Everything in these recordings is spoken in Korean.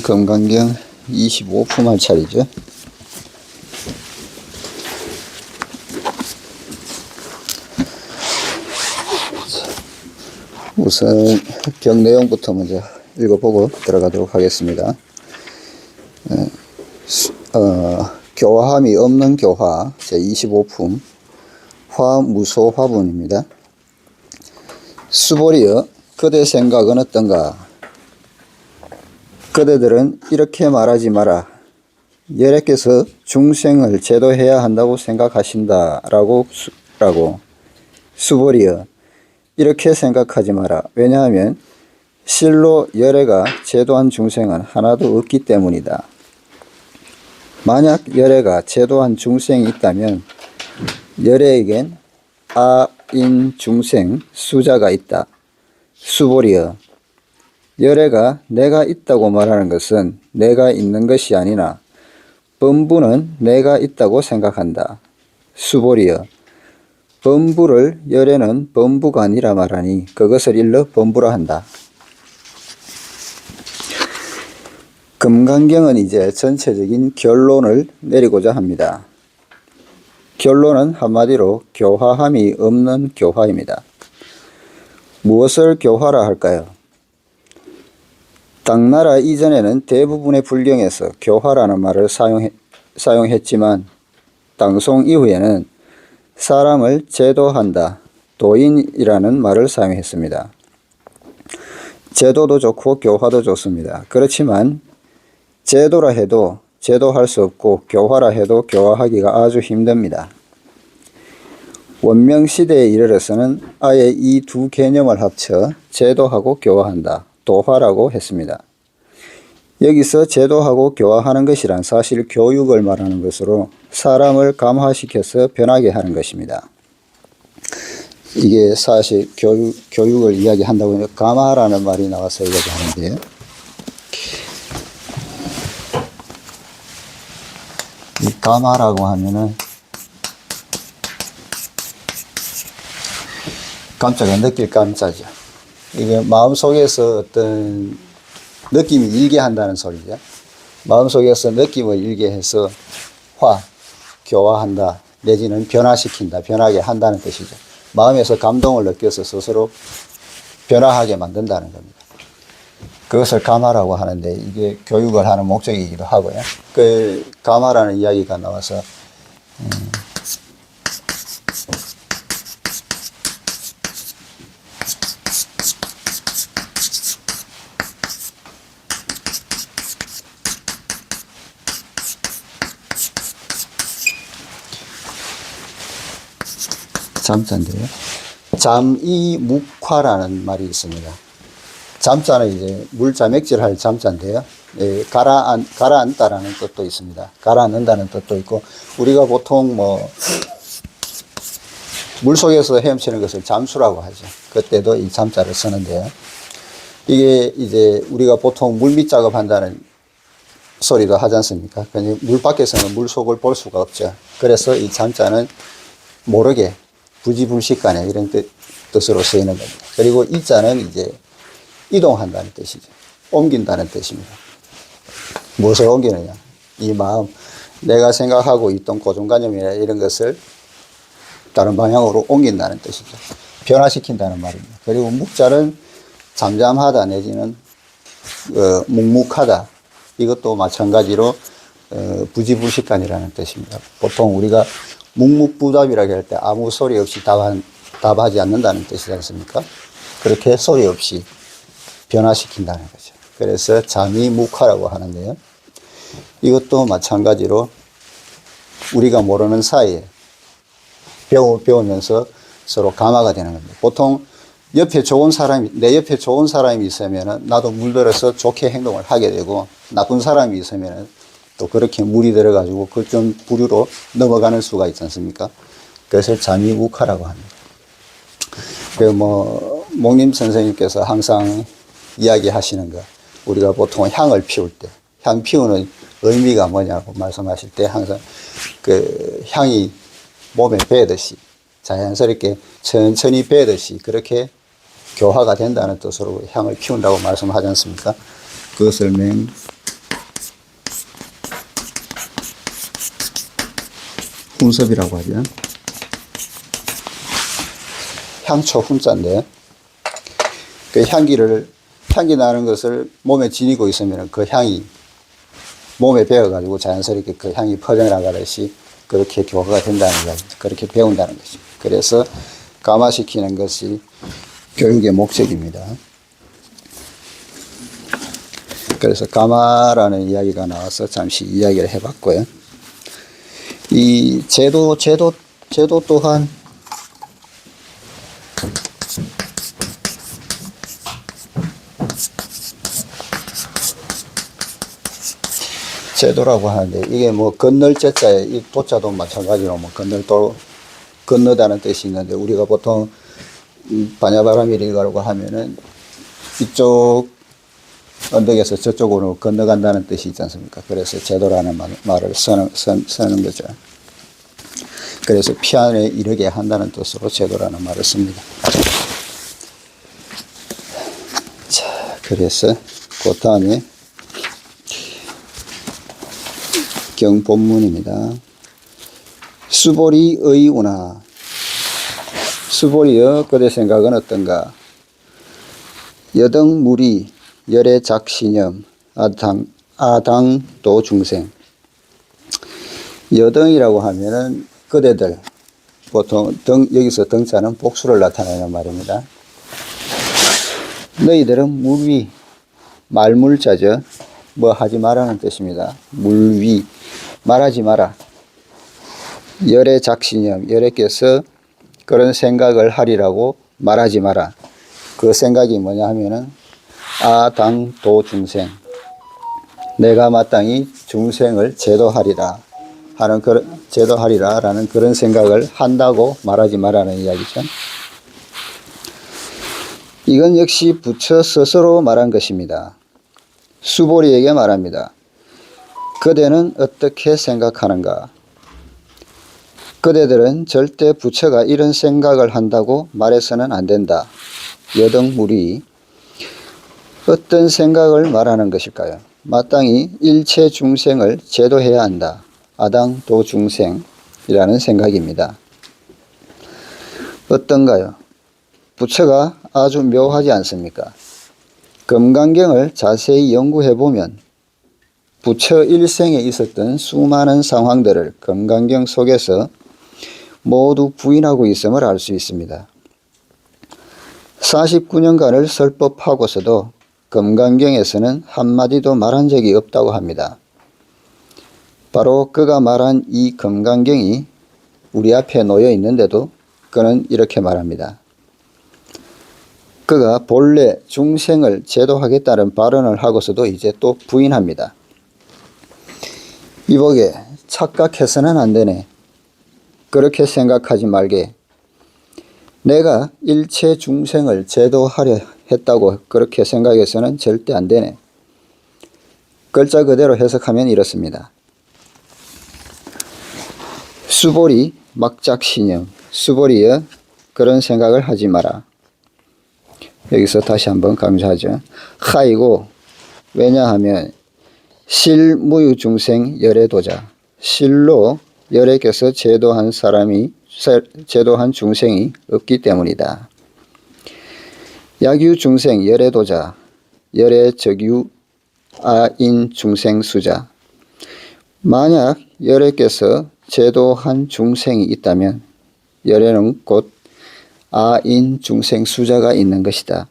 금강경 25품 할 차례죠. 우선 경 내용부터 먼저 읽어보고 들어가도록 하겠습니다. 교화함이 없는 교화 제25품 화무소화분입니다. 수보리여, 그대 생각은 어떤가? 그대들은 이렇게 말하지 마라. 여래께서 중생을 제도해야 한다고 생각하신다 라고 수보리여, 이렇게 생각하지 마라. 왜냐하면 실로 여래가 제도한 중생은 하나도 없기 때문이다. 만약 여래가 제도한 중생이 있다면 여래에겐 아인 중생 수자가 있다. 수보리여, 여래가 내가 있다고 말하는 것은 내가 있는 것이 아니나 범부는 내가 있다고 생각한다. 수보리여, 범부를 여래는 범부가 아니라 말하니 그것을 일러 범부라 한다. 금강경은 이제 전체적인 결론을 내리고자 합니다. 결론은 한마디로 교화함이 없는 교화입니다. 무엇을 교화라 할까요? 당나라 이전에는 대부분의 불경에서 교화라는 말을 사용했지만 당송 이후에는 사람을 제도한다, 도인이라는 말을 사용했습니다. 제도도 좋고 교화도 좋습니다. 그렇지만 제도라 해도 제도할 수 없고 교화라 해도 교화하기가 아주 힘듭니다. 원명시대에 이르러서는 아예 이 두 개념을 합쳐 제도하고 교화한다, 도화라고 했습니다. 여기서 제도하고 교화하는 것이란 사실 교육을 말하는 것으로 사람을 감화시켜서 변하게 하는 것입니다. 이게 사실 교육을 이야기한다고 하면 감화라는 말이 나와서 이야기하는데요. 이 감화라고 하면은 감자가 느낄 감자죠. 이게 마음속에서 어떤 느낌이 일게 한다는 소리죠. 마음속에서 느낌을 일게 해서 교화한다, 내지는 변화시킨다, 변하게 한다는 뜻이죠. 마음에서 감동을 느껴서 스스로 변화하게 만든다는 겁니다. 그것을 감화라고 하는데 이게 교육을 하는 목적이기도 하고요. 그 감화라는 이야기가 나와서 잠자인데요. 잠이묵화라는 말이 있습니다. 잠자는 이제 물자맥질할 잠자인데요. 가라앉다라는 뜻도 있습니다. 가라앉는다는 뜻도 있고, 우리가 보통 물속에서 헤엄치는 것을 잠수라고 하죠. 그때도 이 잠자를 쓰는데요. 이게 이제 우리가 보통 물밑 작업한다는 소리도 하지 않습니까? 물 밖에서는 물속을 볼 수가 없죠. 그래서 이 잠자는 모르게 부지불식간에 이런 뜻으로 쓰이는 겁니다. 그리고 이 자는 이제 이동한다는 뜻이죠. 옮긴다는 뜻입니다. 무엇을 옮기느냐? 이 마음, 내가 생각하고 있던 고정관념이나 이런 것을 다른 방향으로 옮긴다는 뜻이죠. 변화시킨다는 말입니다. 그리고 묵자는 잠잠하다 내지는 묵묵하다. 이것도 마찬가지로 부지불식간이라는 뜻입니다. 보통 우리가 묵묵부답이라고 할 때 아무 소리 없이 답하지 않는다는 뜻이지 않습니까? 그렇게 소리 없이 변화시킨다는 거죠. 그래서 잠이묵화라고 하는데요. 이것도 마찬가지로 우리가 모르는 사이에 배우면서 서로 감화가 되는 겁니다. 보통 내 옆에 좋은 사람이 있으면 나도 물들어서 좋게 행동을 하게 되고, 나쁜 사람이 있으면 또 그렇게 물이 들어가지고 그좀 부류로 넘어가는 수가 있지 않습니까? 그래서 잠이묵화라고 합니다. 목님 선생님께서 항상 이야기하시는 거, 우리가 보통 향을 피울 때, 향 피우는 의미가 뭐냐고 말씀하실 때 항상 그 향이 몸에 배듯이 자연스럽게 천천히 배듯이 그렇게 교화가 된다는 뜻으로 향을 피운다고 말씀하지 않습니까? 그것을 훈섭이라고 하죠. 향초 훈자인데, 그 향기 나는 것을 몸에 지니고 있으면 그 향이 몸에 배어가지고 자연스럽게 그 향이 퍼져나가듯이 그렇게 교화가 된다는 거죠. 그렇게 배운다는 거죠. 그래서 감화시키는 것이 교육의 목적입니다. 그래서 감화라는 이야기가 나와서 잠시 이야기를 해봤고요. 이 제도 또한 제도라고 하는데, 이게 뭐 건널 제자에 이 도자도 마찬가지로 뭐 건너다는 뜻이 있는데, 우리가 보통 반야바라밀이라고 하면은 이쪽 언덕에서 저쪽으로 건너간다는 뜻이 있지 않습니까? 그래서 제도라는 말을 쓰는 거죠. 그래서 피안에 이르게 한다는 뜻으로 제도라는 말을 씁니다. 자, 그래서 그 다음에 경본문입니다. 수보리의 운하. 수보리여 그대 생각은 어떤가? 여등무리 열애작신염 아당도 중생. 여등이라고 하면은 그대들, 보통 여기서 등자는 복수를 나타내는 말입니다. 너희들은 물위, 말물자죠. 뭐 하지 마라는 뜻입니다. 물위, 말하지 마라. 열애작신염, 열애께서 그런 생각을 하리라고 말하지 마라. 그 생각이 뭐냐 하면은 아당도 중생, 내가 마땅히 중생을 제도하리라 라는 그런 생각을 한다고 말하지 마라는 이야기죠. 이건 역시 부처 스스로 말한 것입니다. 수보리에게 말합니다. 그대는 어떻게 생각하는가? 그대들은 절대 부처가 이런 생각을 한다고 말해서는 안 된다. 여등무리. 어떤 생각을 말하는 것일까요? 마땅히 일체 중생을 제도해야 한다. 아당도 중생이라는 생각입니다. 어떤가요? 부처가 아주 묘하지 않습니까? 금강경을 자세히 연구해보면 부처 일생에 있었던 수많은 상황들을 금강경 속에서 모두 부인하고 있음을 알 수 있습니다. 49년간을 설법하고서도 금강경에서는 한마디도 말한 적이 없다고 합니다. 바로 그가 말한 이 금강경이 우리 앞에 놓여 있는데도 그는 이렇게 말합니다. 그가 본래 중생을 제도하겠다는 발언을 하고서도 이제 또 부인합니다. 이보게, 착각해서는 안 되네. 그렇게 생각하지 말게. 내가 일체 중생을 제도하려 했다고 그렇게 생각해서는 절대 안 되네. 글자 그대로 해석하면 이렇습니다. 수보리 막작신영, 수보리여 그런 생각을 하지 마라. 여기서 다시 한번 강조하죠. 하이고, 왜냐하면 실무유중생 열애도자, 실로 열애께서 제도한 중생이 없기 때문이다. 약유중생 열애도자, 열애적유 아인 중생수자. 만약 열애께서 제도한 중생이 있다면 열애는 곧 아인 중생수자가 있는 것이다.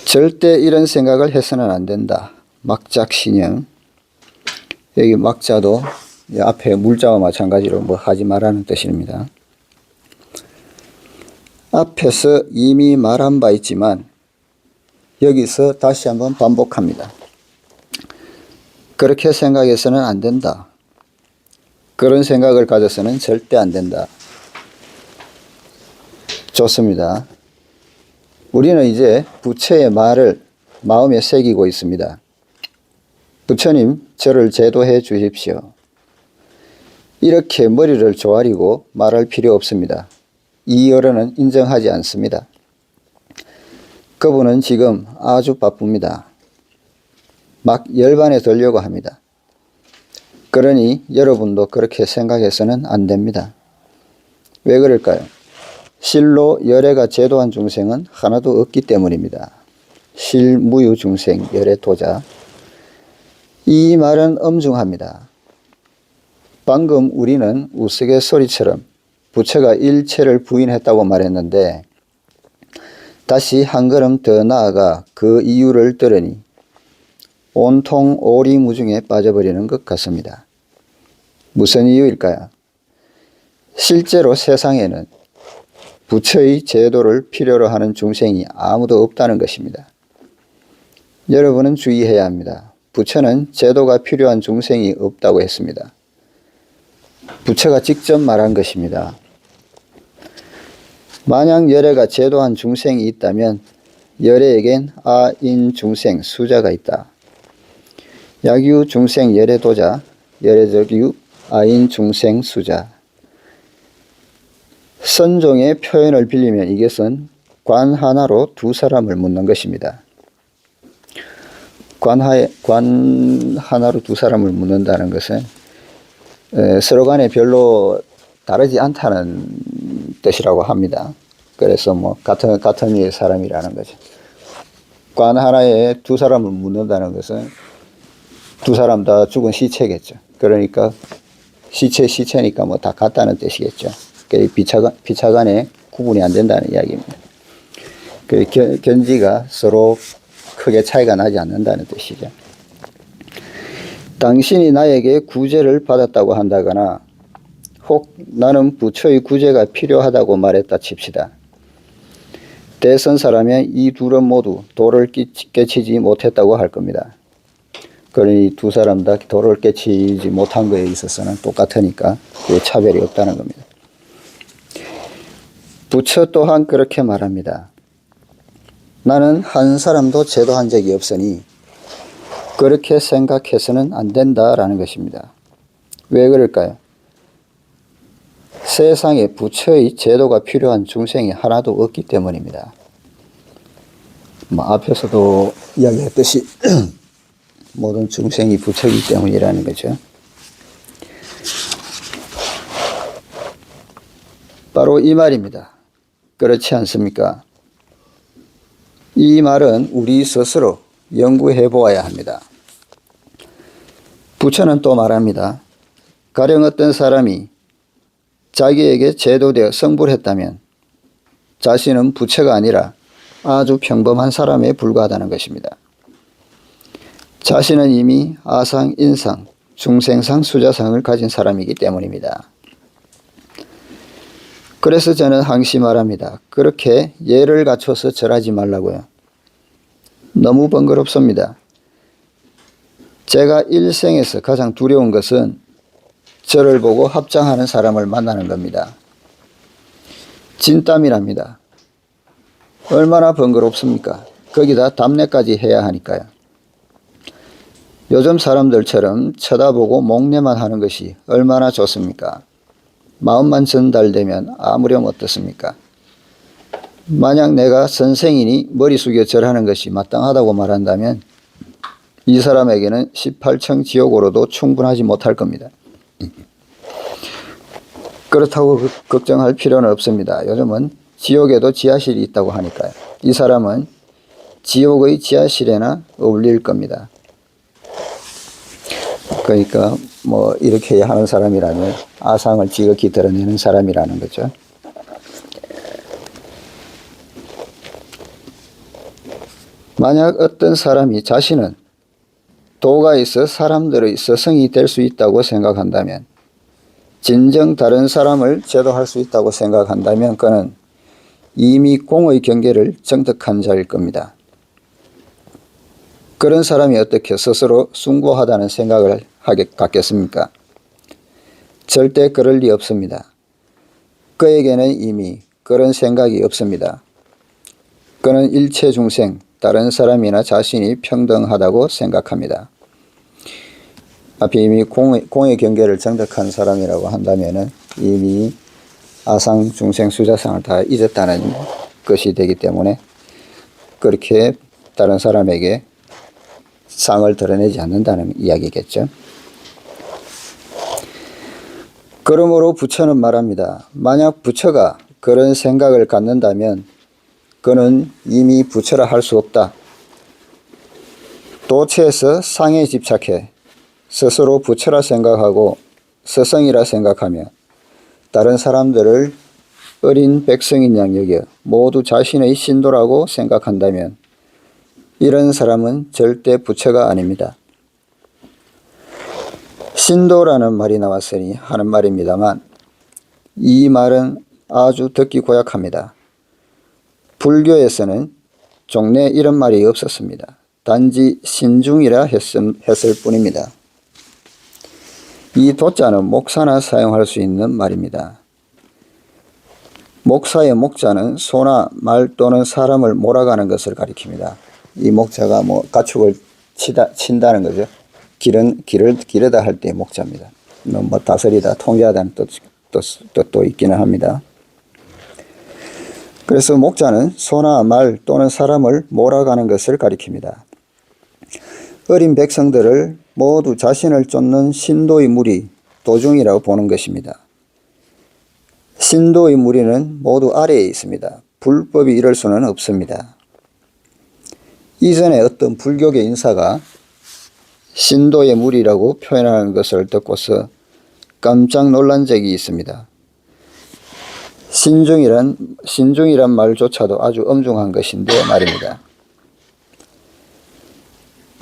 절대 이런 생각을 해서는 안 된다. 막작신영. 여기 막자도 앞에 물자와 마찬가지로 뭐 하지 말라는 뜻입니다. 앞에서 이미 말한 바 있지만 여기서 다시 한번 반복합니다. 그렇게 생각해서는 안 된다. 그런 생각을 가져서는 절대 안 된다. 좋습니다. 우리는 이제 부처의 말을 마음에 새기고 있습니다. 부처님, 저를 제도해 주십시오. 이렇게 머리를 조아리고 말할 필요 없습니다. 이 어른은 인정하지 않습니다. 그분은 지금 아주 바쁩니다. 막 열반에 들려고 합니다. 그러니 여러분도 그렇게 생각해서는 안 됩니다. 왜 그럴까요? 실로 열애가 제도한 중생은 하나도 없기 때문입니다. 실무유 중생 열애 도자. 이 말은 엄중합니다. 방금 우리는 우스갯소리처럼 부처가 일체를 부인했다고 말했는데 다시 한 걸음 더 나아가 그 이유를 들으니 온통 오리무중에 빠져버리는 것 같습니다. 무슨 이유일까요? 실제로 세상에는 부처의 제도를 필요로 하는 중생이 아무도 없다는 것입니다. 여러분은 주의해야 합니다. 부처는 제도가 필요한 중생이 없다고 했습니다. 부처가 직접 말한 것입니다. 만약 열애가 제도한 중생이 있다면 열애에겐 아인 중생 수자가 있다. 약유 중생 열애도자, 열애적유 아인 중생 수자. 선종의 표현을 빌리면 이것은 관 하나로 두 사람을 묻는 것입니다. 관 하나로 두 사람을 묻는다는 것은 서로 간에 별로 다르지 않다는 뜻이라고 합니다. 그래서 뭐 같은 이의 사람이라는 거죠. 관 하나에 두 사람을 묻는다는 것은 두 사람 다 죽은 시체겠죠. 그러니까 시체니까 뭐 다 같다는 뜻이겠죠. 비차 간에 구분이 안 된다는 이야기입니다. 견지가 서로 크게 차이가 나지 않는다는 뜻이죠. 당신이 나에게 구제를 받았다고 한다거나 혹 나는 부처의 구제가 필요하다고 말했다 칩시다. 대선사라면 이 둘은 모두 도를 깨치지 못했다고 할 겁니다. 그러니 두 사람 다 도를 깨치지 못한 거에 있어서는 똑같으니까 차별이 없다는 겁니다. 부처 또한 그렇게 말합니다. 나는 한 사람도 제도한 적이 없으니 그렇게 생각해서는 안 된다라는 것입니다. 왜 그럴까요? 세상에 부처의 제도가 필요한 중생이 하나도 없기 때문입니다. 앞에서도 이야기했듯이 모든 중생이 부처이기 때문이라는 거죠. 바로 이 말입니다. 그렇지 않습니까? 이 말은 우리 스스로 연구해 보아야 합니다. 부처는 또 말합니다. 가령 어떤 사람이 자기에게 제도되어 성불했다면 자신은 부처가 아니라 아주 평범한 사람에 불과하다는 것입니다. 자신은 이미 아상, 인상, 중생상, 수자상을 가진 사람이기 때문입니다. 그래서 저는 항시 말합니다. 그렇게 예를 갖춰서 절하지 말라고요. 너무 번거롭습니다. 제가 일생에서 가장 두려운 것은 저를 보고 합장하는 사람을 만나는 겁니다. 진땀이랍니다. 얼마나 번거롭습니까? 거기다 답례까지 해야 하니까요. 요즘 사람들처럼 쳐다보고 목례만 하는 것이 얼마나 좋습니까? 마음만 전달되면 아무렴 어떻습니까? 만약 내가 선생이니 머리 숙여 절하는 것이 마땅하다고 말한다면 이 사람에게는 18층 지옥으로도 충분하지 못할 겁니다. 그렇다고 걱정할 필요는 없습니다. 요즘은 지옥에도 지하실이 있다고 하니까요. 이 사람은 지옥의 지하실에나 어울릴 겁니다. 그러니까 뭐 이렇게 하는 사람이라면 아상을 지극히 드러내는 사람이라는 거죠. 만약 어떤 사람이 자신은 도가 있어 사람들의 스승이 될 수 있다고 생각한다면, 진정 다른 사람을 제도할 수 있다고 생각한다면 그는 이미 공의 경계를 정득한 자일 겁니다. 그런 사람이 어떻게 스스로 숭고하다는 생각을 갖겠습니까? 절대 그럴 리 없습니다. 그에게는 이미 그런 생각이 없습니다. 그는 일체 중생, 다른 사람이나 자신이 평등하다고 생각합니다. 앞에 이미 공의 경계를 정득한 사람이라고 한다면 이미 아상, 중생, 수자상을 다 잊었다는 것이 되기 때문에 그렇게 다른 사람에게 상을 드러내지 않는다는 이야기겠죠. 그러므로 부처는 말합니다. 만약 부처가 그런 생각을 갖는다면 그는 이미 부처라 할 수 없다. 도체에서 상에 집착해 스스로 부처라 생각하고 스승이라 생각하며 다른 사람들을 어린 백성인 양 여겨 모두 자신의 신도라고 생각한다면 이런 사람은 절대 부처가 아닙니다. 신도라는 말이 나왔으니 하는 말입니다만 이 말은 아주 듣기 고약합니다. 불교에서는 종래 이런 말이 없었습니다. 단지 신중이라 했을 뿐입니다. 이 도자는 목사나 사용할 수 있는 말입니다. 목사의 목자는 소나 말 또는 사람을 몰아가는 것을 가리킵니다. 이 목자가 가축을 친다는 거죠. 기르다 할 때의 목자입니다. 다스리다, 통제하다는 뜻도 있기는 합니다. 그래서 목자는 소나 말 또는 사람을 몰아가는 것을 가리킵니다. 어린 백성들을 모두 자신을 쫓는 신도의 무리, 도중이라고 보는 것입니다. 신도의 무리는 모두 아래에 있습니다. 불법이 이럴 수는 없습니다. 이전에 어떤 불교계 인사가 신도의 무리라고 표현하는 것을 듣고서 깜짝 놀란 적이 있습니다. 신중이란 말조차도 아주 엄중한 것인데 말입니다.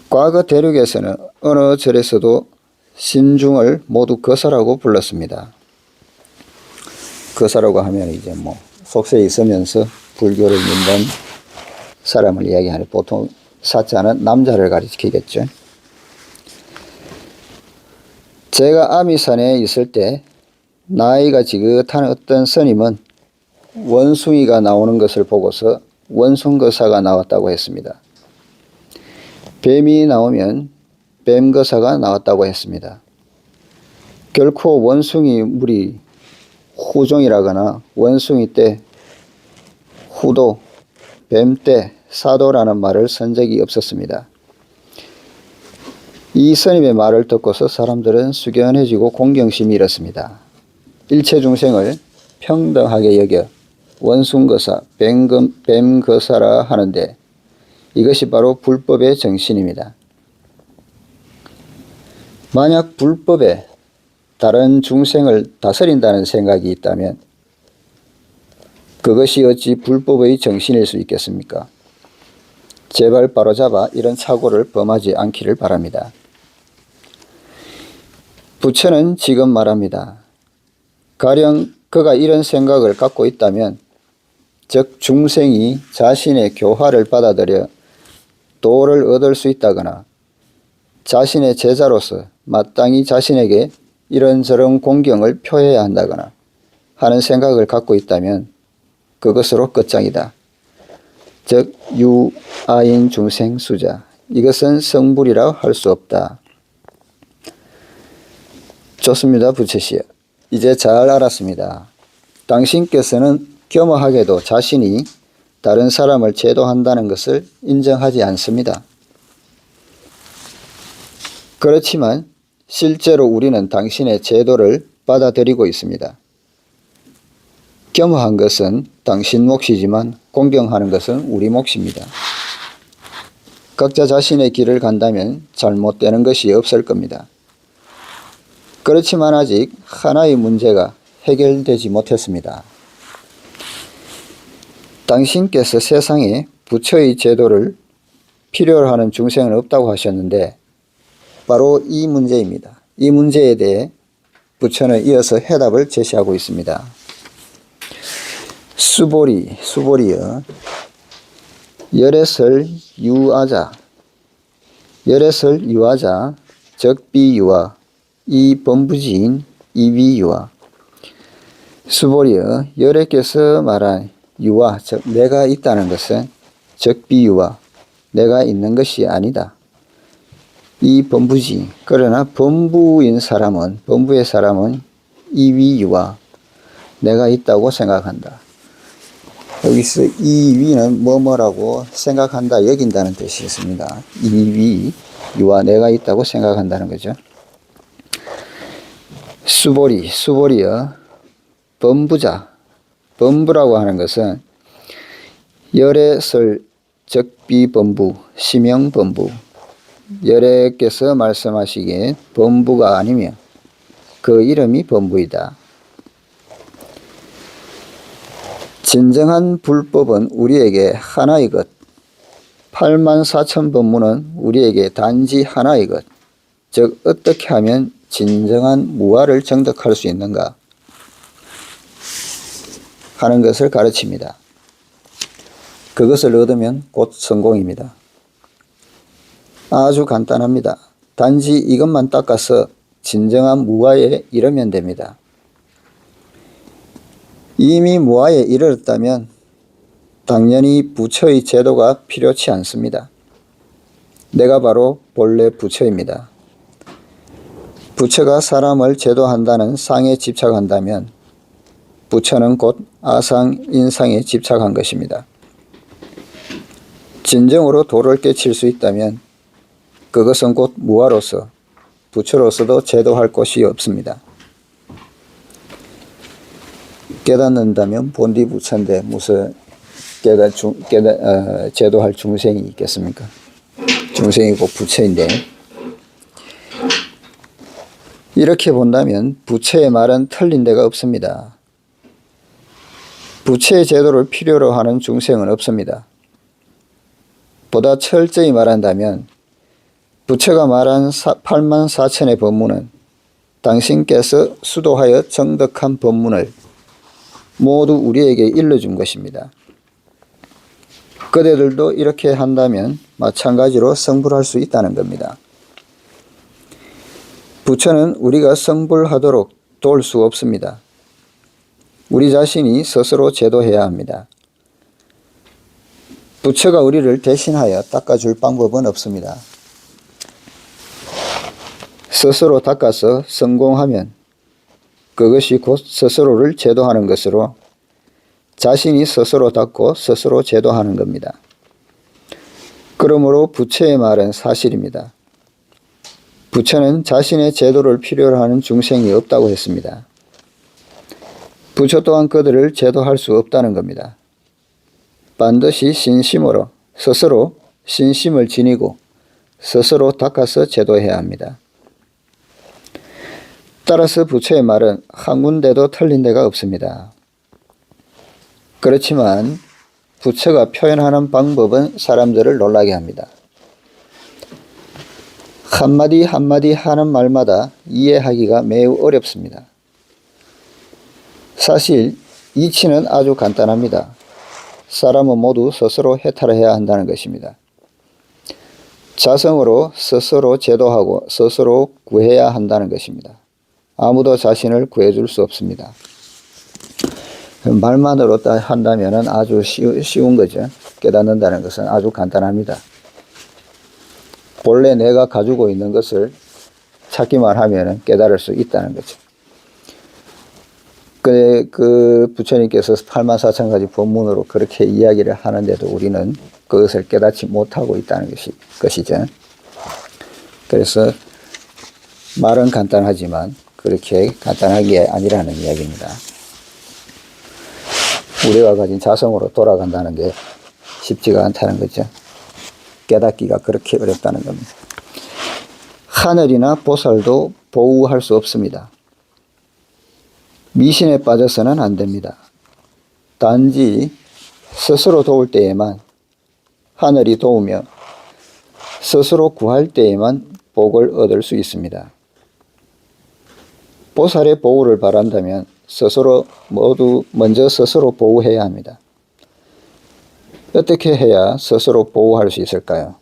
과거 대륙에서는 어느 절에서도 신중을 모두 거사라고 불렀습니다. 거사라고 하면 이제 속세에 있으면서 불교를 믿는 사람을 이야기하는, 보통 사자는 남자를 가리키겠죠. 제가 아미산에 있을 때 나이가 지긋한 어떤 스님은 원숭이가 나오는 것을 보고서 원숭거사가 나왔다고 했습니다. 뱀이 나오면 뱀거사가 나왔다고 했습니다. 결코 원숭이 무리 후종이라거나 원숭이 때 후도, 뱀 때 사도라는 말을 쓴 적이 없었습니다. 이 스님의 말을 듣고서 사람들은 숙연해지고 공경심이 일었습니다. 일체 중생을 평등하게 여겨 원숭거사, 뱀거사라 하는데 이것이 바로 불법의 정신입니다. 만약 불법에 다른 중생을 다스린다는 생각이 있다면 그것이 어찌 불법의 정신일 수 있겠습니까? 제발 바로잡아 이런 착오를 범하지 않기를 바랍니다. 부처는 지금 말합니다. 가령 그가 이런 생각을 갖고 있다면 즉 중생이 자신의 교화를 받아들여 도를 얻을 수 있다거나 자신의 제자로서 마땅히 자신에게 이런저런 공경을 표해야 한다거나 하는 생각을 갖고 있다면 그것으로 끝장이다. 즉 유아인 중생 수자, 이것은 성불이라 할 수 없다. 좋습니다. 부처시여, 이제 잘 알았습니다. 당신께서는 겸허하게도 자신이 다른 사람을 제도한다는 것을 인정하지 않습니다. 그렇지만 실제로 우리는 당신의 제도를 받아들이고 있습니다. 겸허한 것은 당신 몫이지만 공경하는 것은 우리 몫입니다. 각자 자신의 길을 간다면 잘못되는 것이 없을 겁니다. 그렇지만 아직 하나의 문제가 해결되지 못했습니다. 당신께서 세상에 부처의 제도를 필요로 하는 중생은 없다고 하셨는데 바로 이 문제입니다. 이 문제에 대해 부처는 이어서 해답을 제시하고 있습니다. 수보리여 열애설 유아자 적비유아 이 범부지인 이비유아. 수보리여, 열애께서 말한 유아, 즉 내가 있다는 것은 적비유아, 내가 있는 것이 아니다. 이 범부지, 그러나 범부의 사람은 이위유아, 내가 있다고 생각한다. 여기서 이위는 뭐뭐라고 생각한다, 여긴다는 뜻이 있습니다. 이위유아, 내가 있다고 생각한다는 거죠. 수보리여 범부자. 범부라고 하는 것은 열애설 적비범부, 심형범부. 열애께서 말씀하시기에 범부가 아니면 그 이름이 범부이다. 진정한 불법은 우리에게 하나의 것, 84,000법문은 우리에게 단지 하나의 것, 즉 어떻게 하면 진정한 무아를 정득할 수 있는가 하는 것을 가르칩니다. 그것을 얻으면 곧 성공입니다. 아주 간단합니다. 단지 이것만 닦아서 진정한 무아에 이르면 됩니다. 이미 무아에 이르렀다면 당연히 부처의 제도가 필요치 않습니다. 내가 바로 본래 부처입니다. 부처가 사람을 제도한다는 상에 집착한다면 부처는 곧 아상, 인상에 집착한 것입니다. 진정으로 도를 깨칠 수 있다면 그것은 곧 무아로서 부처로서도 제도할 곳이 없습니다. 깨닫는다면 본디 부처인데 무슨 제도할 중생이 있겠습니까? 중생이 곧 부처인데, 이렇게 본다면 부처의 말은 틀린 데가 없습니다. 부처의 제도를 필요로 하는 중생은 없습니다. 보다 철저히 말한다면 부처가 말한 84,000의 법문은 당신께서 수도하여 정득한 법문을 모두 우리에게 일러준 것입니다. 그대들도 이렇게 한다면 마찬가지로 성불할 수 있다는 겁니다. 부처는 우리가 성불하도록 도울 수 없습니다. 우리 자신이 스스로 제도해야 합니다. 부처가 우리를 대신하여 닦아줄 방법은 없습니다. 스스로 닦아서 성공하면 그것이 곧 스스로를 제도하는 것으로 자신이 스스로 닦고 스스로 제도하는 겁니다. 그러므로 부처의 말은 사실입니다. 부처는 자신의 제도를 필요로 하는 중생이 없다고 했습니다. 부처 또한 그들을 제도할 수 없다는 겁니다. 반드시 신심으로 스스로 신심을 지니고 스스로 닦아서 제도해야 합니다. 따라서 부처의 말은 한 군데도 틀린 데가 없습니다. 그렇지만 부처가 표현하는 방법은 사람들을 놀라게 합니다. 한마디 한마디 하는 말마다 이해하기가 매우 어렵습니다. 사실 이치는 아주 간단합니다. 사람은 모두 스스로 해탈해야 한다는 것입니다. 자성으로 스스로 제도하고 스스로 구해야 한다는 것입니다. 아무도 자신을 구해줄 수 없습니다. 말만으로 한다면 아주 쉬운 거죠. 깨닫는다는 것은 아주 간단합니다. 본래 내가 가지고 있는 것을 찾기만 하면 깨달을 수 있다는 거죠. 그 부처님께서 84,000가지 법문으로 그렇게 이야기를 하는데도 우리는 그것을 깨닫지 못하고 있다는 것이죠. 그래서 말은 간단하지만 그렇게 간단한 게 아니라는 이야기입니다. 우리가 가진 자성으로 돌아간다는 게 쉽지가 않다는 거죠. 깨닫기가 그렇게 어렵다는 겁니다. 하늘이나 보살도 보호할 수 없습니다. 미신에 빠져서는 안 됩니다. 단지 스스로 도울 때에만 하늘이 도우며 스스로 구할 때에만 복을 얻을 수 있습니다. 보살의 보호를 바란다면 스스로 모두 먼저 스스로 보호해야 합니다. 어떻게 해야 스스로 보호할 수 있을까요?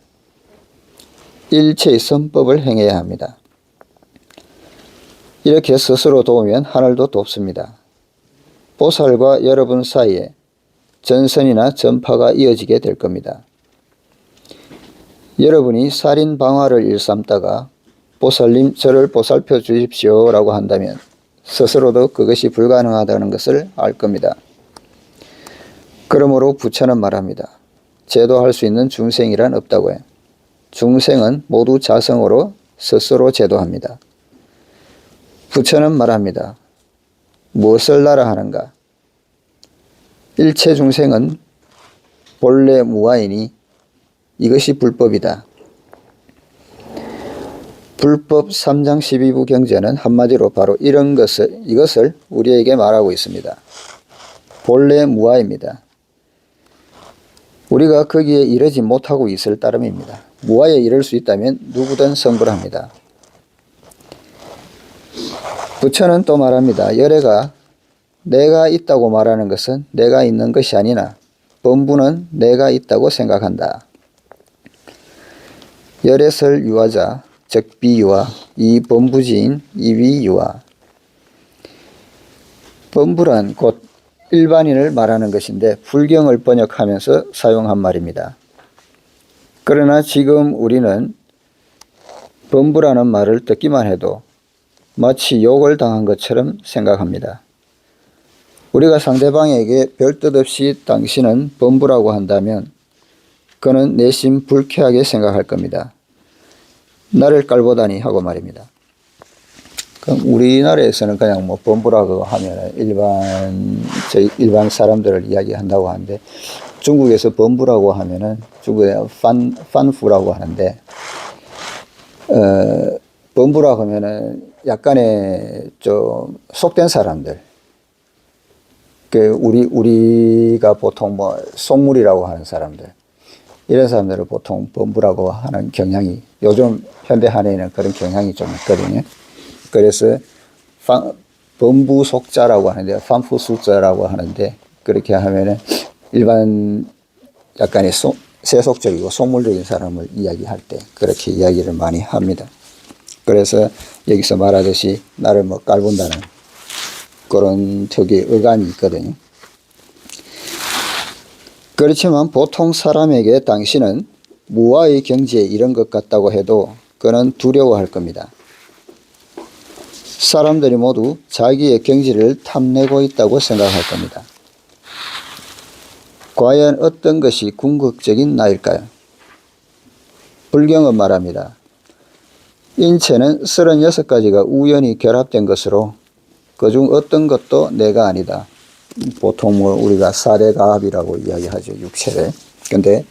일체의 선법을 행해야 합니다. 이렇게 스스로 도우면 하늘도 돕습니다. 보살과 여러분 사이에 전선이나 전파가 이어지게 될 겁니다. 여러분이 살인방화를 일삼다가 보살님 저를 보살펴 주십시오 라고 한다면 스스로도 그것이 불가능하다는 것을 알 겁니다. 그러므로 부처는 말합니다. 제도할 수 있는 중생이란 없다고 해요. 중생은 모두 자성으로 스스로 제도합니다. 부처는 말합니다. 무엇을 나라 하는가? 일체 중생은 본래 무아이니 이것이 불법이다. 불법 3장 12부 경전은 한마디로 바로 이것을 우리에게 말하고 있습니다. 본래 무아입니다. 우리가 거기에 이르지 못하고 있을 따름입니다. 무아에 이를 수 있다면 누구든 성불합니다. 부처는 또 말합니다. 열애가 내가 있다고 말하는 것은 내가 있는 것이 아니나 범부는 내가 있다고 생각한다. 열애설 유화자 즉 비유화 이 범부지인 이비유화. 범부란 곧 일반인을 말하는 것인데 불경을 번역하면서 사용한 말입니다. 그러나 지금 우리는 범부라는 말을 듣기만 해도 마치 욕을 당한 것처럼 생각합니다. 우리가 상대방에게 별뜻 없이 당신은 범부라고 한다면 그는 내심 불쾌하게 생각할 겁니다. 나를 깔보다니 하고 말입니다. 그럼 우리나라에서는 그냥 뭐 범부라고 하면 일반 사람들을 이야기한다고 하는데 중국에서 범부라고 하면은 중국에 판푸라고 하는데 범부라고 하면은 약간의 좀 속된 사람들. 우리가 보통 뭐 속물이라고 하는 사람들. 이런 사람들을 보통 범부라고 하는 경향이 요즘 현대 한에는 그런 경향이 좀 있거든요. 그래서 범부 속자라고 하는데 판푸 속자라고 하는데 그렇게 하면은 일반 약간의 세속적이고 속물적인 사람을 이야기할 때 그렇게 이야기를 많이 합니다. 그래서 여기서 말하듯이 나를 뭐 깔본다는 그런 특유의 어감이 있거든요. 그렇지만 보통 사람에게 당신은 무아의 경지에 이른 것 같다고 해도 그는 두려워할 겁니다. 사람들이 모두 자기의 경지를 탐내고 있다고 생각할 겁니다. 과연 어떤 것이 궁극적인 나일까요? 불경은 말합니다. 인체는 36가지가 우연히 결합된 것으로 그중 어떤 것도 내가 아니다. 보통 뭐 우리가 4대 가합이라고 이야기하죠. 육체를. 근데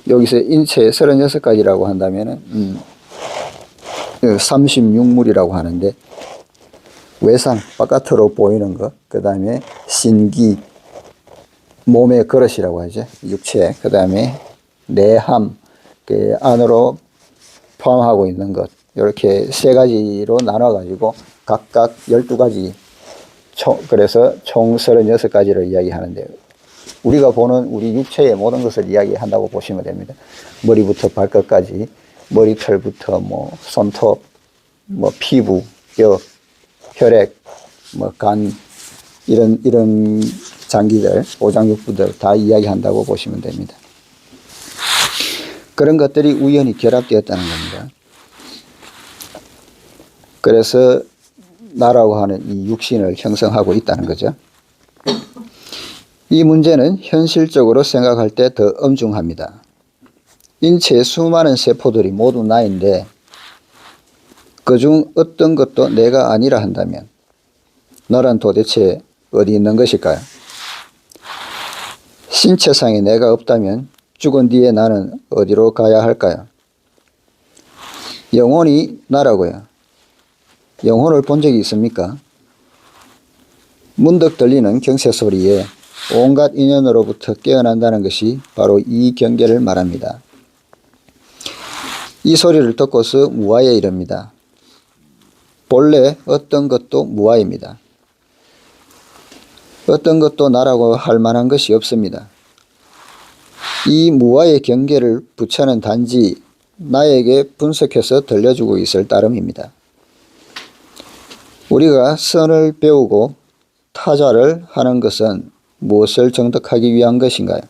여기서 인체 36가지라고 한다면은 36물이라고 하는데 외상, 바깥으로 보이는 것, 그 다음에 신기, 몸의 그릇이라고 하죠. 육체, 그 다음에 내함, 그 안으로 포함하고 있는 것, 이렇게 세 가지로 나눠가지고 각각 12가지, 그래서 총 36가지를 이야기하는데 우리가 보는 우리 육체의 모든 것을 이야기한다고 보시면 됩니다. 머리부터 발끝까지, 머리털부터 뭐 손톱, 뭐 피부, 뼈, 혈액, 뭐 간, 이런 장기들, 오장육부들 다 이야기한다고 보시면 됩니다. 그런 것들이 우연히 결합되었다는 겁니다. 그래서 나라고 하는 이 육신을 형성하고 있다는 거죠. 이 문제는 현실적으로 생각할 때 더 엄중합니다. 인체의 수많은 세포들이 모두 나인데 그중 어떤 것도 내가 아니라 한다면 너란 도대체 어디 있는 것일까요? 신체상에 내가 없다면 죽은 뒤에 나는 어디로 가야 할까요? 영혼이 나라고요. 영혼을 본 적이 있습니까? 문득 들리는 경세 소리에 온갖 인연으로부터 깨어난다는 것이 바로 이 경계를 말합니다. 이 소리를 듣고서 무아에 이릅니다. 본래 어떤 것도 무아입니다. 어떤 것도 나라고 할 만한 것이 없습니다. 이 무아의 경계를 부처는 단지 나에게 분석해서 들려주고 있을 따름입니다. 우리가 선을 배우고 타자를 하는 것은 무엇을 정득하기 위한 것인가요?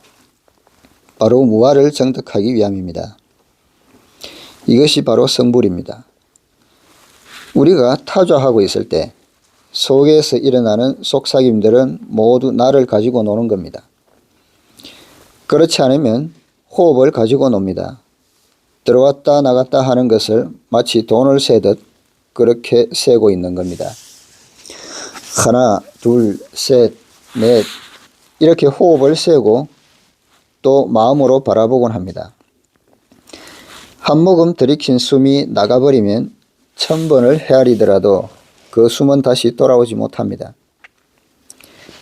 바로 무아를 정득하기 위함입니다. 이것이 바로 성불입니다. 우리가 타자하고 있을 때 속에서 일어나는 속삭임들은 모두 나를 가지고 노는 겁니다. 그렇지 않으면 호흡을 가지고 놉니다. 들어왔다 나갔다 하는 것을 마치 돈을 세듯 그렇게 세고 있는 겁니다. 하나, 둘, 셋, 넷 이렇게 호흡을 세고 또 마음으로 바라보곤 합니다. 한 모금 들이킨 숨이 나가버리면 1000번을 헤아리더라도 그 숨은 다시 돌아오지 못합니다.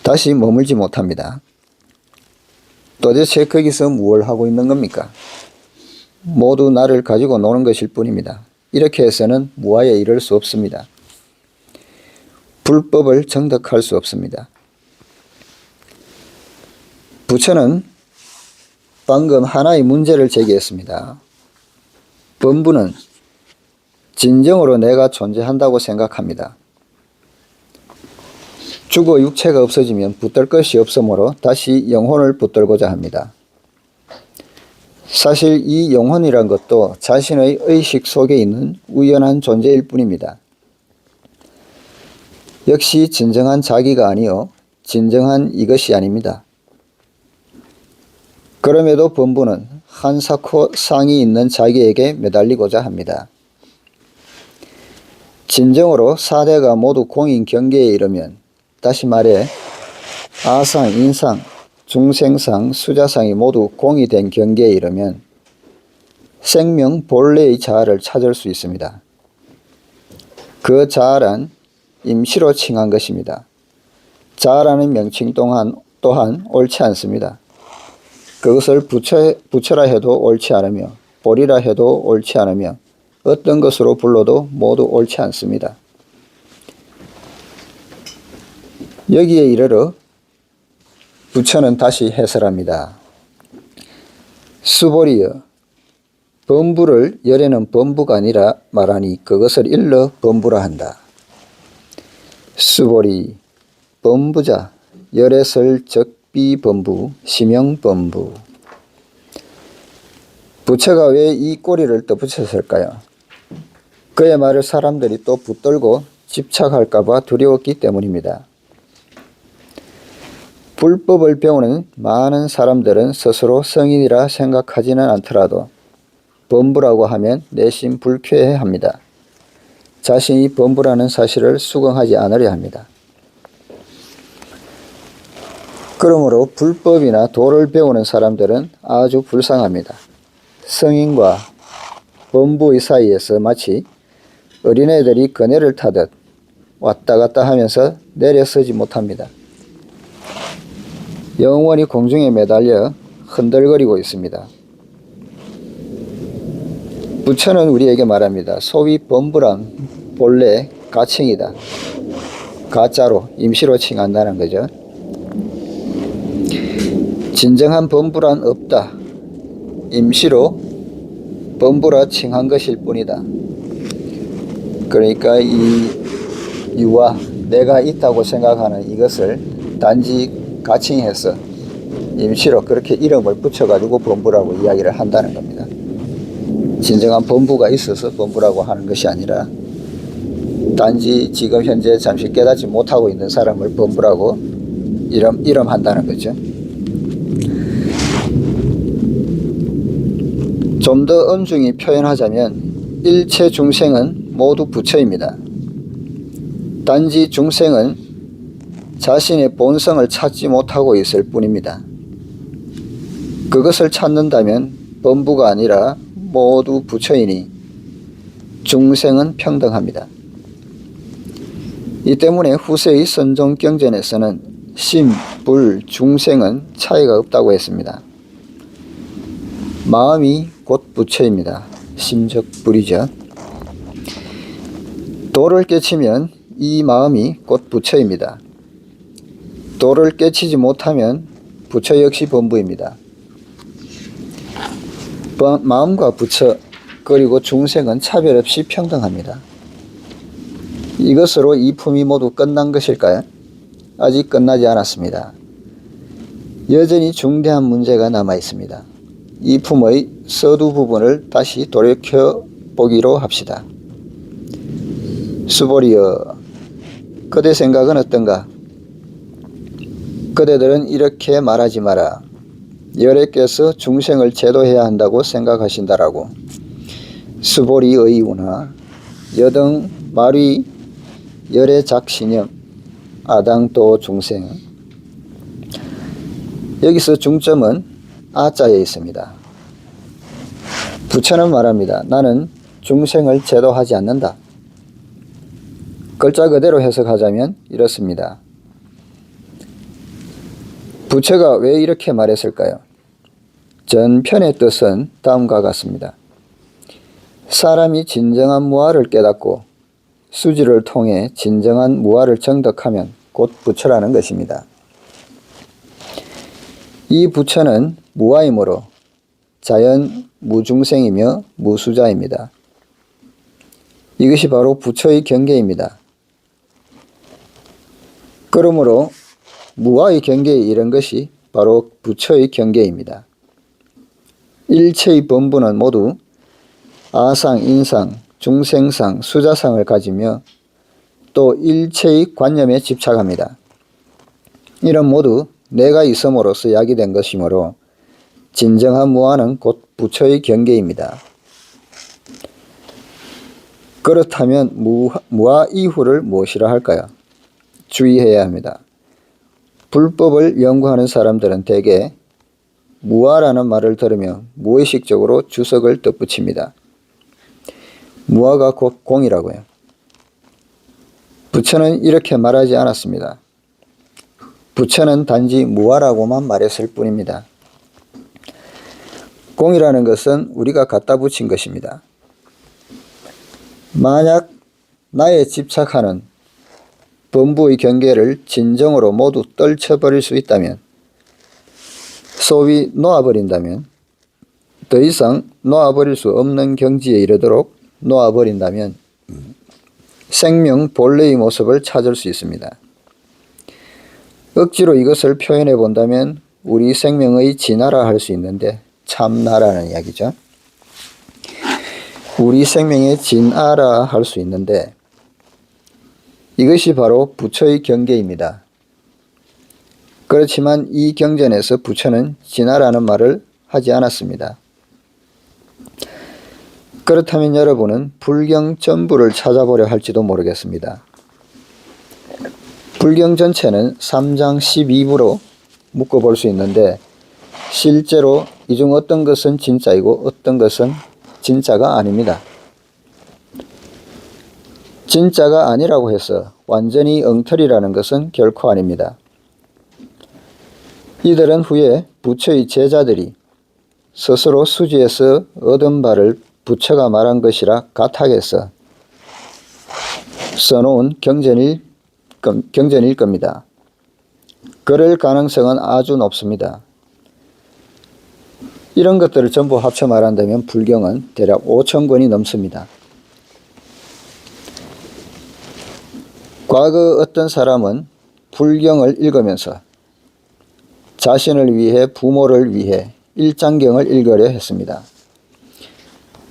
다시 머물지 못합니다. 도대체 거기서 무엇을 하고 있는 겁니까? 모두 나를 가지고 노는 것일 뿐입니다. 이렇게 해서는 무아에 이를 수 없습니다. 불법을 정득할 수 없습니다. 부처는 방금 하나의 문제를 제기했습니다. 범부는 진정으로 내가 존재한다고 생각합니다. 죽어 육체가 없어지면 붙들 것이 없으므로 다시 영혼을 붙들고자 합니다. 사실 이 영혼이란 것도 자신의 의식 속에 있는 우연한 존재일 뿐입니다. 역시 진정한 자기가 아니요 진정한 이것이 아닙니다. 그럼에도 범부는 한사코 상이 있는 자기에게 매달리고자 합니다. 진정으로 사대가 모두 공인 경계에 이르면, 다시 말해 아상, 인상, 중생상, 수자상이 모두 공이 된 경계에 이르면 생명 본래의 자아를 찾을 수 있습니다. 그 자아란 임시로 칭한 것입니다. 자아라는 명칭 또한 옳지 않습니다. 그것을 부처라 해도 옳지 않으며 보리라 해도 옳지 않으며 어떤 것으로 불러도 모두 옳지 않습니다. 여기에 이르러 부처는 다시 해설합니다. 수보리여, 범부를 열에는 범부가 아니라 말하니 그것을 일러 범부라 한다. 수보리, 범부자, 열에설 적비범부, 심형범부. 부처가 왜 이 꼬리를 떠붙였을까요? 그의 말을 사람들이 또 붙들고 집착할까봐 두려웠기 때문입니다. 불법을 배우는 많은 사람들은 스스로 성인이라 생각하지는 않더라도 범부라고 하면 내심 불쾌해합니다. 자신이 범부라는 사실을 수긍하지 않으려 합니다. 그러므로 불법이나 도를 배우는 사람들은 아주 불쌍합니다. 성인과 범부의 사이에서 마치 어린애들이 그네를 타듯 왔다 갔다 하면서 내려서지 못합니다. 영원히 공중에 매달려 흔들거리고 있습니다. 부처는 우리에게 말합니다. 소위 범부란 본래 가칭이다. 가짜로 임시로 칭한다는 거죠. 진정한 범부란 없다. 임시로 범부라 칭한 것일 뿐이다. 그러니까 이 유아, 내가 있다고 생각하는 이것을 단지 가칭해서 임시로 그렇게 이름을 붙여가지고 범부라고 이야기를 한다는 겁니다. 진정한 범부가 있어서 범부라고 하는 것이 아니라 단지 지금 현재 잠시 깨닫지 못하고 있는 사람을 범부라고 이름한다는 거죠. 좀 더 엄중히 표현하자면 일체 중생은 모두 부처입니다. 단지 중생은 자신의 본성을 찾지 못하고 있을 뿐입니다. 그것을 찾는다면 범부가 아니라 모두 부처이니 중생은 평등합니다. 이 때문에 후세의 선종경전에서는 심, 불, 중생은 차이가 없다고 했습니다. 마음이 곧 부처입니다. 심적 불이죠. 도를 깨치면 이 마음이 곧 부처입니다. 도를 깨치지 못하면 부처 역시 범부입니다. 마음과 부처 그리고 중생은 차별 없이 평등합니다. 이것으로 이 품이 모두 끝난 것일까요? 아직 끝나지 않았습니다. 여전히 중대한 문제가 남아 있습니다. 이 품의 서두 부분을 다시 돌이켜보기로 합시다. 수보리여, 그대 생각은 어떤가? 그대들은 이렇게 말하지 마라. 열애께서 중생을 제도해야 한다고 생각하신다라고. 수보리의 운하, 여등 마리 열의 작신염 아당도 중생. 여기서 중점은 아자에 있습니다. 부처는 말합니다. 나는 중생을 제도하지 않는다. 글자 그대로 해석하자면 이렇습니다. 부처가 왜 이렇게 말했을까요? 전편의 뜻은 다음과 같습니다. 사람이 진정한 무아를 깨닫고 수지를 통해 진정한 무아를 정득하면 곧 부처라는 것입니다. 이 부처는 무아이므로 자연 무중생이며 무수자입니다. 이것이 바로 부처의 경계입니다. 그러므로 무아의 경계에 이른 것이 바로 부처의 경계입니다. 일체의 본부는 모두 아상, 인상, 중생상, 수자상을 가지며 또 일체의 관념에 집착합니다. 이런 모두 내가 있음으로써 야기된 것이므로 진정한 무아는 곧 부처의 경계입니다. 그렇다면 무아 이후를 무엇이라 할까요? 주의해야 합니다. 불법을 연구하는 사람들은 대개 무아라는 말을 들으며 무의식적으로 주석을 덧붙입니다. 무아가 곧 공이라고요. 부처는 이렇게 말하지 않았습니다. 부처는 단지 무아라고만 말했을 뿐입니다. 공이라는 것은 우리가 갖다 붙인 것입니다. 만약 나에 집착하는 본부의 경계를 진정으로 모두 떨쳐버릴 수 있다면, 소위 놓아버린다면, 더 이상 놓아버릴 수 없는 경지에 이르도록 놓아버린다면 생명 본래의 모습을 찾을 수 있습니다. 억지로 이것을 표현해 본다면 우리 생명의 진화라 할 수 있는데 참나라는 이야기죠. 우리 생명의 진아라 할 수 있는데 이것이 바로 부처의 경계입니다. 그렇지만 이 경전에서 부처는 진아라는 말을 하지 않았습니다. 그렇다면 여러분은 불경 전부를 찾아보려 할지도 모르겠습니다. 불경 전체는 3장 12부로 묶어볼 수 있는데 실제로 이 중 어떤 것은 진짜이고 어떤 것은 진짜가 아닙니다. 진짜가 아니라고 해서 완전히 엉터리라는 것은 결코 아닙니다. 이들은 후에 부처의 제자들이 스스로 수지에서 얻은 바를 부처가 말한 것이라 가탁해서 써놓은 경전일 겁니다. 그럴 가능성은 아주 높습니다. 이런 것들을 전부 합쳐 말한다면 불경은 대략 5,000권이 넘습니다. 과거 어떤 사람은 불경을 읽으면서 자신을 위해 부모를 위해 일장경을 읽으려 했습니다.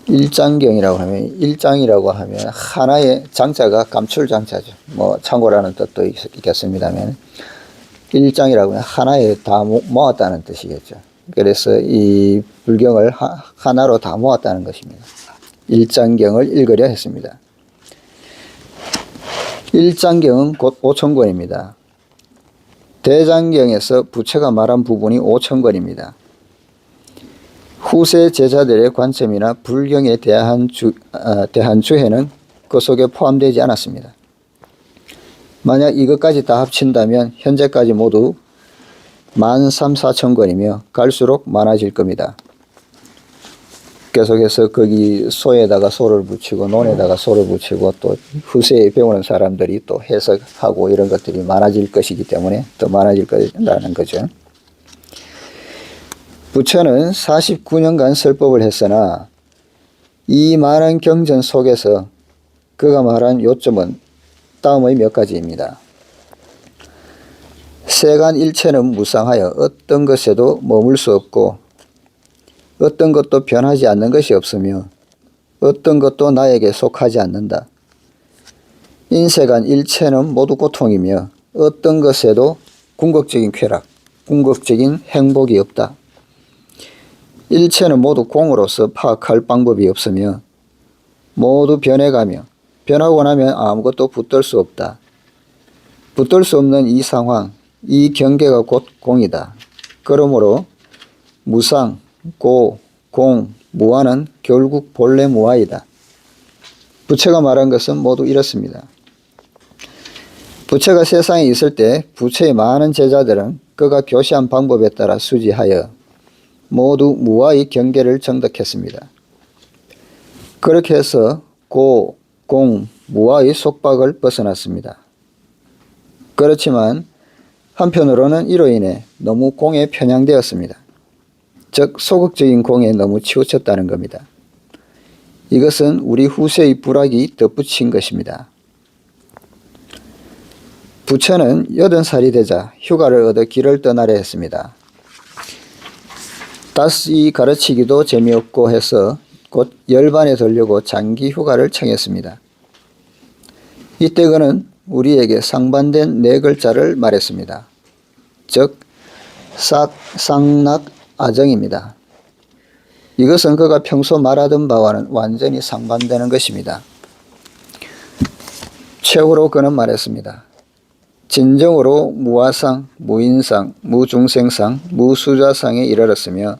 일장경이라고 하면 하나의 장자가 감출장자죠. 창고라는 뜻도 있겠습니다만 일장이라고 하면 하나에 다 모았다는 뜻이겠죠. 그래서 이 불경을 하나로 다 모았다는 것입니다. 일장경을 읽으려 했습니다. 일장경은 곧 5,000권입니다. 대장경에서 부처가 말한 부분이 5,000권입니다. 후세 제자들의 관점이나 불경에 대한 주해는 그 속에 포함되지 않았습니다. 만약 이것까지 다 합친다면 현재까지 모두 13,000~14,000권이며 갈수록 많아질 겁니다. 계속해서 거기 소에다가 소를 붙이고 논에다가 소를 붙이고 또 후세에 배우는 사람들이 또 해석하고 이런 것들이 많아질 것이기 때문에 더 많아질 거라는 거죠. 부처는 49년간 설법을 했으나 이 많은 경전 속에서 그가 말한 요점은 다음의 몇 가지입니다. 세간 일체는 무상하여 어떤 것에도 머물 수 없고 어떤 것도 변하지 않는 것이 없으며 어떤 것도 나에게 속하지 않는다. 인세간 일체는 모두 고통이며 어떤 것에도 궁극적인 쾌락, 궁극적인 행복이 없다. 일체는 모두 공으로서 파악할 방법이 없으며 모두 변해가며 변하고 나면 아무것도 붙들 수 없다. 붙들 수 없는 이 상황, 이 경계가 곧 공이다. 그러므로 무상, 고, 공, 무아는 결국 본래 무아이다. 부처가 말한 것은 모두 이렇습니다. 부처가 세상에 있을 때 부처의 많은 제자들은 그가 교시한 방법에 따라 수지하여 모두 무아의 경계를 정득했습니다. 그렇게 해서 고, 공, 무아의 속박을 벗어났습니다. 그렇지만 한편으로는 이로 인해 너무 공에 편향되었습니다. 즉 소극적인 공에 너무 치우쳤다는 겁니다. 이것은 우리 후세의 불악이 덧붙인 것입니다. 부처는 80살이 되자 휴가를 얻어 길을 떠나려 했습니다. 다시 가르치기도 재미없고 해서 곧 열반에 돌려고 장기 휴가를 청했습니다. 이때 그는 우리에게 상반된 4글자를 말했습니다. 즉 삭상낙 아정입니다. 이것은 그가 평소 말하던 바와는 완전히 상반되는 것입니다. 최후로 그는 말했습니다. 진정으로 무아상, 무인상, 무중생상, 무수자상에 이르렀으며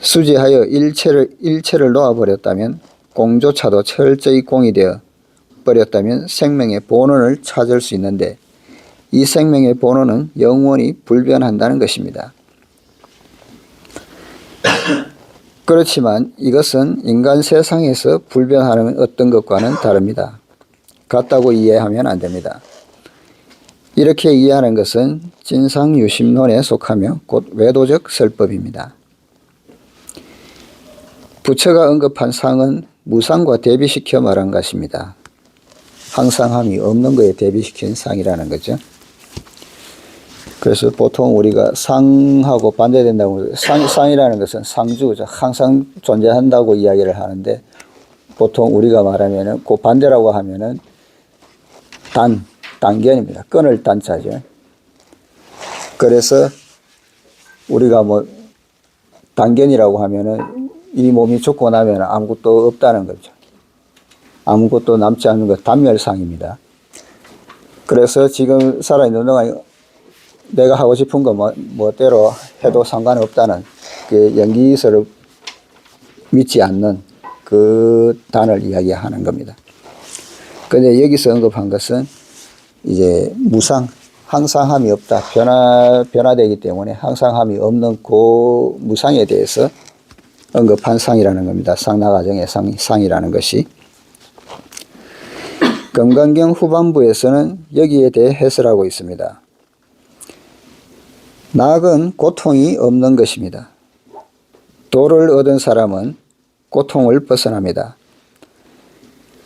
수지하여 일체를 놓아버렸다면 공조차도 철저히 공이 되어 버렸다면 생명의 본원을 찾을 수 있는데 이 생명의 본원은 영원히 불변한다는 것입니다. 그렇지만 이것은 인간 세상에서 불변하는 어떤 것과는 다릅니다. 같다고 이해하면 안 됩니다. 이렇게 이해하는 것은 진상유심론에 속하며 곧 외도적 설법입니다. 부처가 언급한 상은 무상과 대비시켜 말한 것입니다. 항상함이 없는 거에 대비시킨 상이라는 거죠. 그래서 보통 우리가 상하고 반대된다고 상이라는 것은 상주죠. 항상 존재한다고 이야기를 하는데 보통 우리가 말하면은 그 반대라고 하면은 단견입니다. 끊을 단자죠. 그래서 우리가 뭐 단견이라고 하면은 이 몸이 죽고 나면 아무것도 없다는 거죠. 아무것도 남지 않는 것 단멸상입니다. 그래서 지금 살아있는 동안 내가 하고 싶은 거 뭐대로 해도 상관없다는 그 연기설을 믿지 않는 그 단을 이야기하는 겁니다. 그런데 여기서 언급한 것은 이제 무상, 항상함이 없다. 변화되기 때문에 항상함이 없는 그 무상에 대해서 언급한 상이라는 겁니다. 상나가정의 상이라는 것이. 금강경 후반부에서는 여기에 대해 해설하고 있습니다. 낙은 고통이 없는 것입니다. 도를 얻은 사람은 고통을 벗어납니다.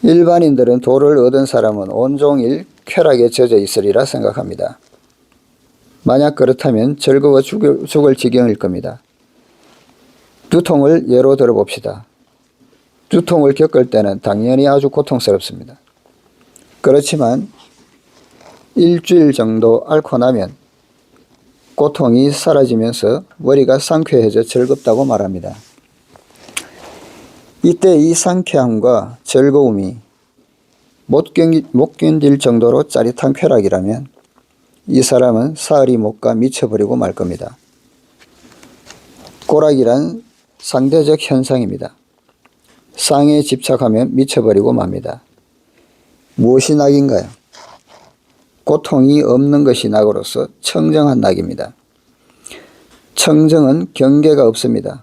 일반인들은 도를 얻은 사람은 온종일 쾌락에 젖어 있으리라 생각합니다. 만약 그렇다면 즐거워 죽을 지경일 겁니다. 두통을 예로 들어봅시다. 두통을 겪을 때는 당연히 아주 고통스럽습니다. 그렇지만 일주일 정도 앓고 나면 고통이 사라지면서 머리가 상쾌해져 즐겁다고 말합니다. 이때 이 상쾌함과 즐거움이 못 견딜 정도로 짜릿한 쾌락이라면 이 사람은 사흘이 못 가 미쳐버리고 말 겁니다. 고락이란 상대적 현상입니다. 상에 집착하면 미쳐버리고 맙니다. 무엇이 낙인가요? 고통이 없는 것이 낙으로서 청정한 낙입니다. 청정은 경계가 없습니다.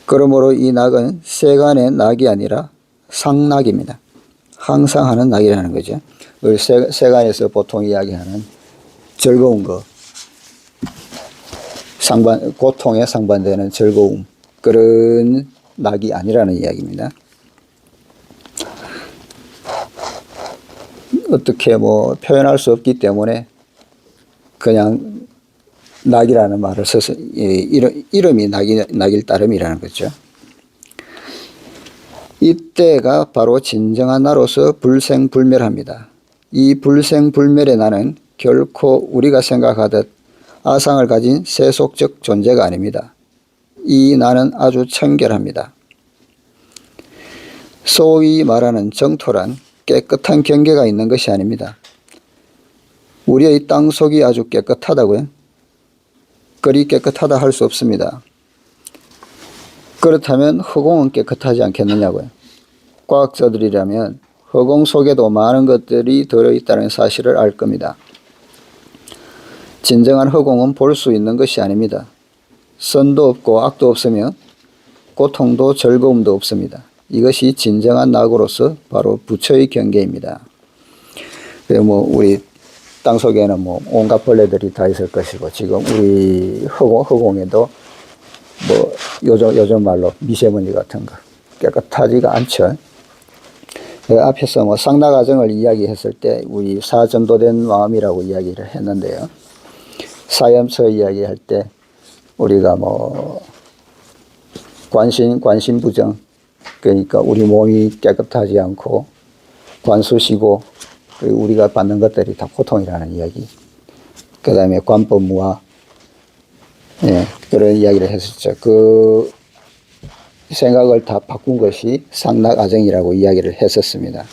그러므로 이 낙은 세간의 낙이 아니라 상낙입니다. 항상 하는 낙이라는 거죠. 우리 세간에서 보통 이야기하는 즐거운 거, 고통에 상반되는 즐거움, 그런 낙이 아니라는 이야기입니다. 어떻게 표현할 수 없기 때문에 그냥 낙이라는 말을 써서 이름이 낙일 따름이라는 거죠. 이때가 바로 진정한 나로서 불생불멸합니다. 이 불생불멸의 나는 결코 우리가 생각하듯 아상을 가진 세속적 존재가 아닙니다. 이 나는 아주 청결합니다. 소위 말하는 정토란 깨끗한 경계가 있는 것이 아닙니다. 우리의 땅속이 아주 깨끗하다고요? 그리 깨끗하다 할 수 없습니다. 그렇다면 허공은 깨끗하지 않겠느냐고요. 과학자들이라면 허공 속에도 많은 것들이 들어있다는 사실을 알 겁니다. 진정한 허공은 볼 수 있는 것이 아닙니다. 선도 없고 악도 없으며 고통도 즐거움도 없습니다. 이것이 진정한 낙으로서 바로 부처의 경계입니다. 우리 땅속에는 온갖 벌레들이 다 있을 것이고, 지금 우리 허공에도 요즘 말로 미세먼지 같은 거 깨끗하지가 않죠. 앞에서 상락아정을 이야기했을 때 우리 사전도된 마음이라고 이야기를 했는데요. 사염서 이야기할 때 우리가 관심부정, 그러니까 우리 몸이 깨끗하지 않고 관수시고 그리고 우리가 받는 것들이 다 고통이라는 이야기. 그 다음에 관법무화, 그런 이야기를 했었죠. 그 생각을 다 바꾼 것이 상락아정이라고 이야기를 했었습니다.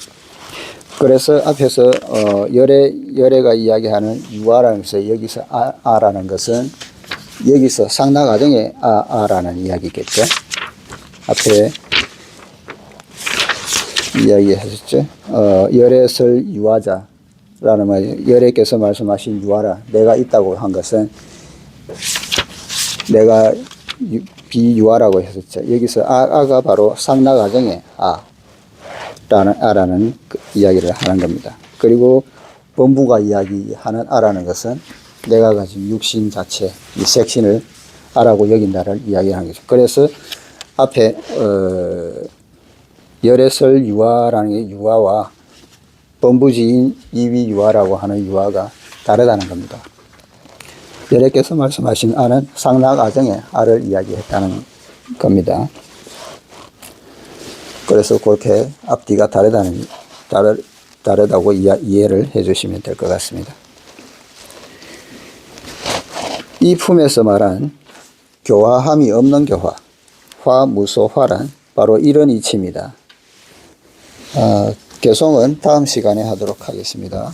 그래서 앞에서 열애가 이야기하는 유아라는 것을 여기서 아라는 것은 여기서 상락아정의 아라는 이야기겠죠. 앞에 이야기하셨죠. 열애설 유아자라는 말, 열애께서 말씀하신 유아라, 내가 있다고 한 것은 내가 비유아라고 했었죠. 여기서 아가 바로 상락아정의 아라는 이야기를 하는 겁니다. 그리고 범부가 이야기하는 아라는 것은 내가 가진 육신 자체, 이 색신을 아라고 여긴다를 이야기하는 거죠. 그래서 앞에 열애설 유아라는 게 유아와 범부지인 이위 유아라고 하는 유아가 다르다는 겁니다. 열애께서 말씀하신 아는 상락아정의 아를 이야기했다는 겁니다. 그래서 그렇게 앞뒤가 다르다고 이해를 해주시면 될 것 같습니다. 이 품에서 말한 교화함이 없는 교화, 화무소화란 바로 이런 이치입니다. 개송은 다음 시간에 하도록 하겠습니다.